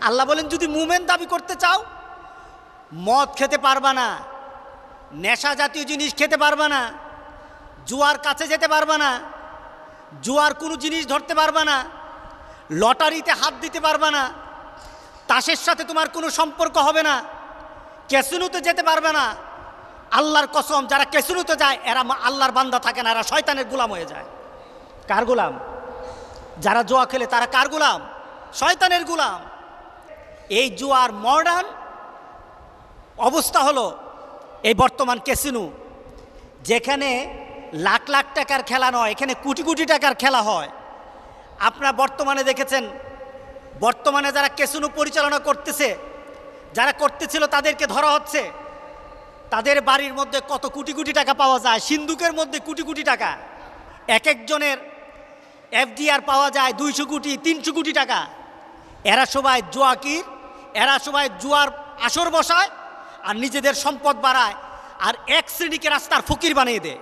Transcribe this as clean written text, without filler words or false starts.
আল্লাহ বলেন যদি মুমেন দাবি করতে চাও মদ খেতে পারবা না, নেশা জাতীয় জিনিস খেতে পারবা না, জুয়ার কাছে যেতে পারবা না, জুয়ার কোনো জিনিস ধরতে পারবা না, লটারিতে হাত দিতে পারবা না, তাসের সাথে তোমার কোনো সম্পর্ক হবে না, ক্যাসিনোতে যেতে পারবে না। আল্লাহর কসম, যারা ক্যাসিনোতে যায় এরা আল্লাহর বান্দা থাকে না, এরা শয়তানের গোলাম হয়ে যায়। কার গোলাম? যারা জুয়া খেলে তারা কার গোলাম? শয়তানের গোলাম। এই জুয়ার মডার্ন অবস্থা হলো এই বর্তমান ক্যাসিনো, যেখানে লাখ লাখ টাকার খেলা নয়, এখানে কোটি কোটি টাকার খেলা হয়। আপনারা বর্তমানে দেখেছেন, বর্তমানে যারা ক্যাসিনো পরিচালনা করতেছে, যারা করতেছিল তাদেরকে ধরা হচ্ছে। তাদের বাড়ির মধ্যে কত কোটি কোটি টাকা পাওয়া যায়, সিন্দুকের মধ্যে কোটি কোটি টাকা। এক একজনের এফডিআর পাওয়া যায় 200 কোটি 300 কোটি টাকা। এরা সবাই জুয়াকির, এরা সবাই জুয়ার আসর বসায় আর নিজেদের সম্পদ বাড়ায়, আর এক শ্রেণীকে রাস্তার ফকির বানিয়ে দেয়।